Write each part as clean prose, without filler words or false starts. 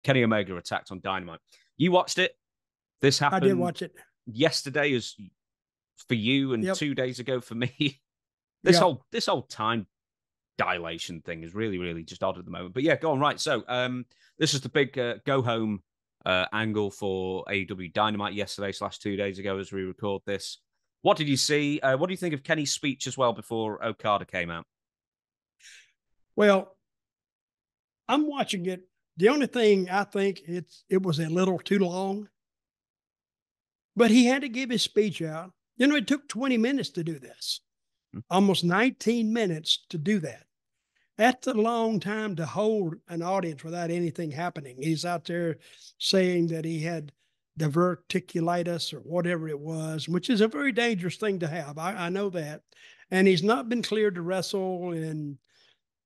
Kenny Omega attacked on Dynamite. You watched it. This I did happened watch it. yesterday as for you and Yep. 2 days ago for me. Yep. This whole time dilation thing is really, really just odd at the moment. But yeah, go on. Right. So this is the big go home angle for AEW Dynamite yesterday / 2 days ago as we record this. What did you see? What do you think of Kenny's speech as well before Okada came out? Well, I'm watching it. The only thing I think it was a little too long, but he had to give his speech out. You know, it took 20 minutes to do this, almost 19 minutes to do that. That's a long time to hold an audience without anything happening. He's out there saying that he had diverticulitis or whatever it was, which is a very dangerous thing to have. I know that. And he's not been cleared to wrestle, and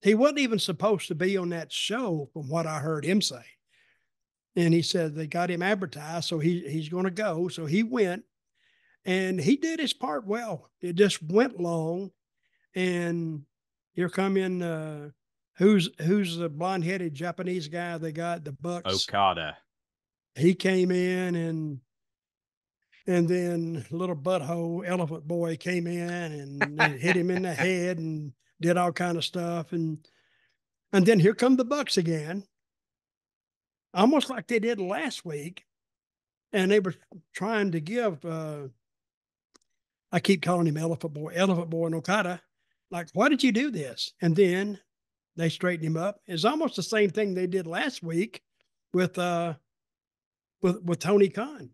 he wasn't even supposed to be on that show, from what I heard him say. And he said they got him advertised, so he's going to go. So he went, and he did his part well. It just went long, and here come in who's the blonde-headed Japanese guy they got, the Bucks. Okada. He came in, and then little butthole Elephant Boy came in and hit him in the head and did all kind of stuff. And then here come the Bucks again, almost like they did last week. And they were trying to give, I keep calling him Elephant Boy and Okada. Like, why did you do this? And then they straightened him up. It's almost the same thing they did last week with Tony Khan.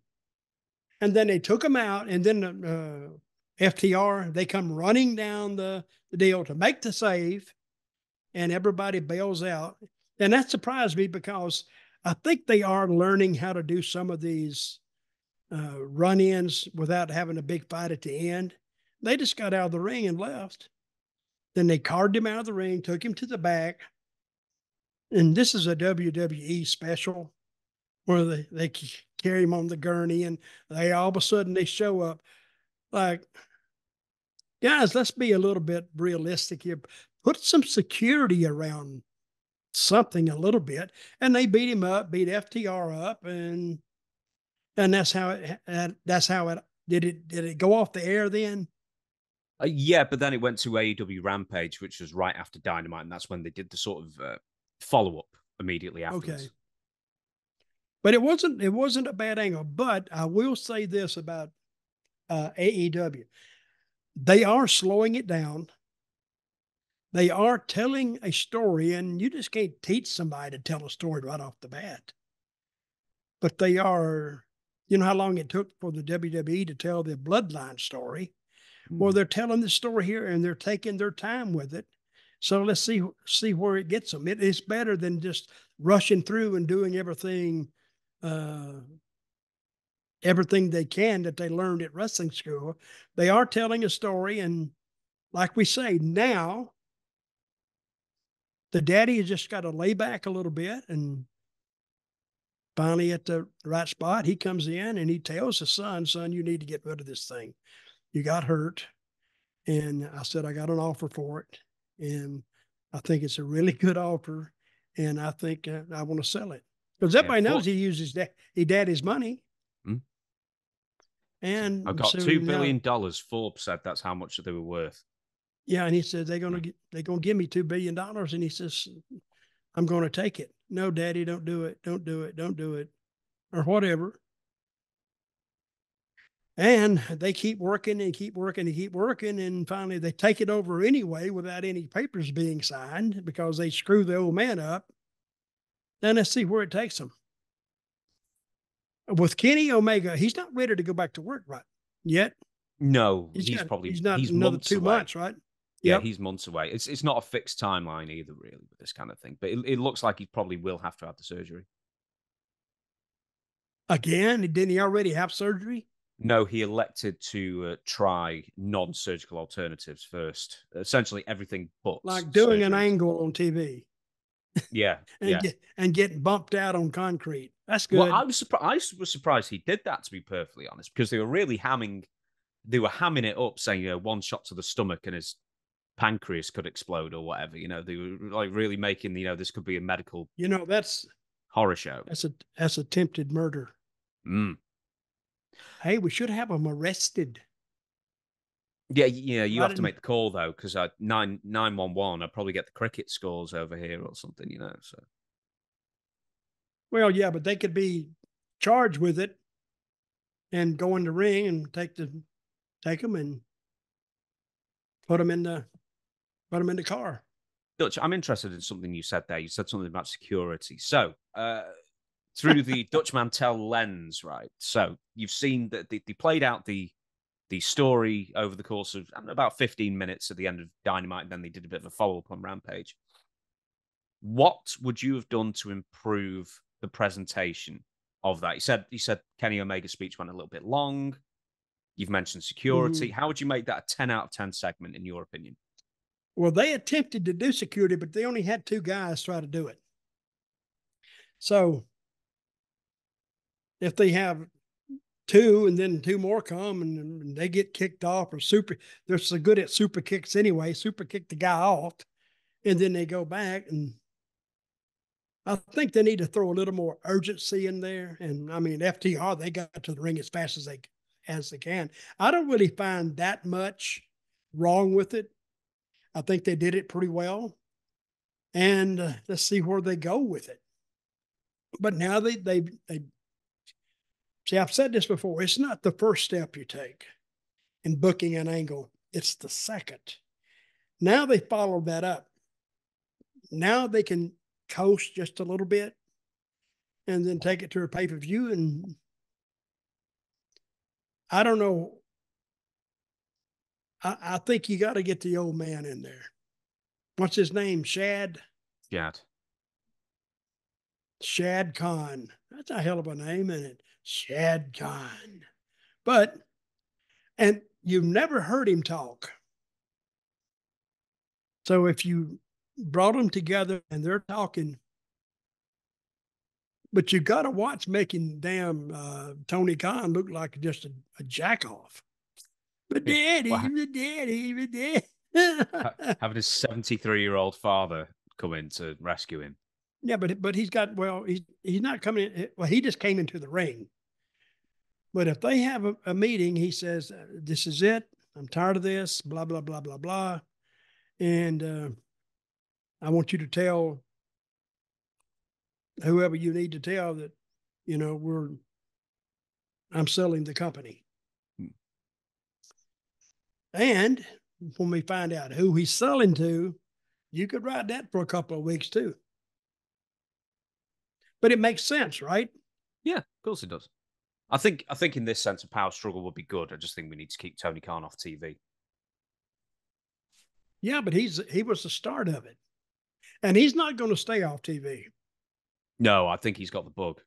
And then they took him out, and then FTR, they come running down the deal to make the save, and everybody bails out. And that surprised me because I think they are learning how to do some of these run-ins without having a big fight at the end. They just got out of the ring and left. Then they carved him out of the ring, took him to the back. And this is a WWE special where they carry him on the gurney, and they all of a sudden they show up. Like, guys, let's be a little bit realistic here. Put some security around something a little bit. And they beat him up, beat FTR up, and that's how it did it go off the air then? Yeah, but then it went to AEW Rampage, which was right after Dynamite, and that's when they did the sort of follow-up immediately afterwards. Okay. But it wasn't a bad angle. But I will say this about AEW. They are slowing it down. They are telling a story, and you just can't teach somebody to tell a story right off the bat. But they are, you know how long it took for the WWE to tell the Bloodline story? Well, they're telling the story here, and they're taking their time with it. So let's see where it gets them. It's better than just rushing through and doing everything they can that they learned at wrestling school. They are telling a story, and like we say, now the daddy has just got to lay back a little bit, and finally at the right spot, he comes in and he tells his son, you need to get rid of this thing. You got hurt. And I said, I got an offer for it. And I think it's a really good offer. And I think I want to sell it. Because everybody knows he uses daddy's money. Mm. And I got $2 billion. Forbes said that's how much they were worth. Yeah. And he said, they're going to give me $2 billion. And he says, I'm going to take it. No, daddy, don't do it. Don't do it. Don't do it. Or whatever. And they keep working and keep working and keep working. And finally, they take it over anyway without any papers being signed because they screw the old man up. Then let's see where it takes them. With Kenny Omega, he's not ready to go back to work right yet. No, he's not another 2 months, right? Yeah, he's months away. It's not a fixed timeline either, really, with this kind of thing. But it looks like he probably will have to have the surgery. Again? Didn't he already have surgery? No, he elected to try non-surgical alternatives first. Essentially everything but like doing surgery. An angle on TV. Yeah, and getting bumped out on concrete. That's good. Well, I was surprised he did that, to be perfectly honest, because they were really hamming it up, saying, one shot to the stomach and his pancreas could explode or whatever. They were like really making, this could be a medical. That's Horror show. That's attempted murder. Mm. Hey, we should have them arrested. Yeah, you Right have to make the call though, because 911, I'd probably get the cricket scores over here or something, So well, yeah, but they could be charged with it and go in the ring and take them and put them in the car. Dutch, I'm interested in something you said there. You said something about security. So, through the Dutch Mantell lens, right? So you've seen that they played out the story over the course of about 15 minutes at the end of Dynamite, and then they did a bit of a follow-up on Rampage. What would you have done to improve the presentation of that? You said Kenny Omega's speech went a little bit long. You've mentioned security. How would you make that a 10 out of 10 segment, in your opinion? Well, they attempted to do security, but they only had 2 guys try to do it. So if they have 2 and then 2 more come and they get kicked off, or they're so good at super kicks anyway, super kick the guy off, and then they go back. And I think they need to throw a little more urgency in there. And I mean, FTR, they got to the ring as fast as they can. I don't really find that much wrong with it. I think they did it pretty well. And let's see where they go with it. But now they see, I've said this before. It's not the first step you take in booking an angle. It's the second. Now they followed that up. Now they can coast just a little bit and then take it to a pay-per-view. And I don't know. I think you got to get the old man in there. What's his name? Shad Khan. That's a hell of a name, isn't it? Shad Khan. And you've never heard him talk. So if you brought them together and they're talking, but you got to watch making damn Tony Khan look like just a jack off. But daddy, Wow. but daddy. Having his 73-year-old father come in to rescue him. Yeah, but he's got, well, he's not coming in. Well, he just came into the ring. But if they have a meeting, he says, this is it. I'm tired of this, blah, blah, blah, blah, blah. And I want you to tell whoever you need to tell that, I'm selling the company. And when we find out who he's selling to, you could ride that for a couple of weeks too. But it makes sense, right? Yeah, of course it does. I think in this sense, a power struggle would be good. I just think we need to keep Tony Khan off TV. Yeah, but he was the start of it. And he's not going to stay off TV. No, I think he's got the bug.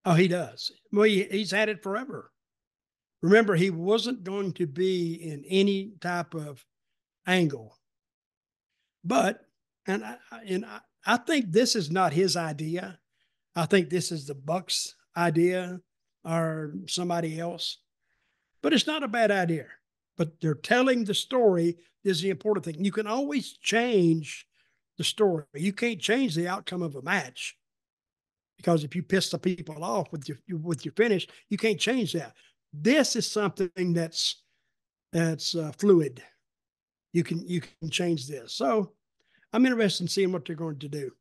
Oh, he does. Well, he's had it forever. Remember, he wasn't going to be in any type of angle. But, and I think this is not his idea. I think this is the Bucks' idea or somebody else. But it's not a bad idea. But they're telling the story is the important thing. You can always change the story. You can't change the outcome of a match. Because if you piss the people off with your finish, you can't change that. This is something that's fluid. You can change this. So I'm interested in seeing what they're going to do.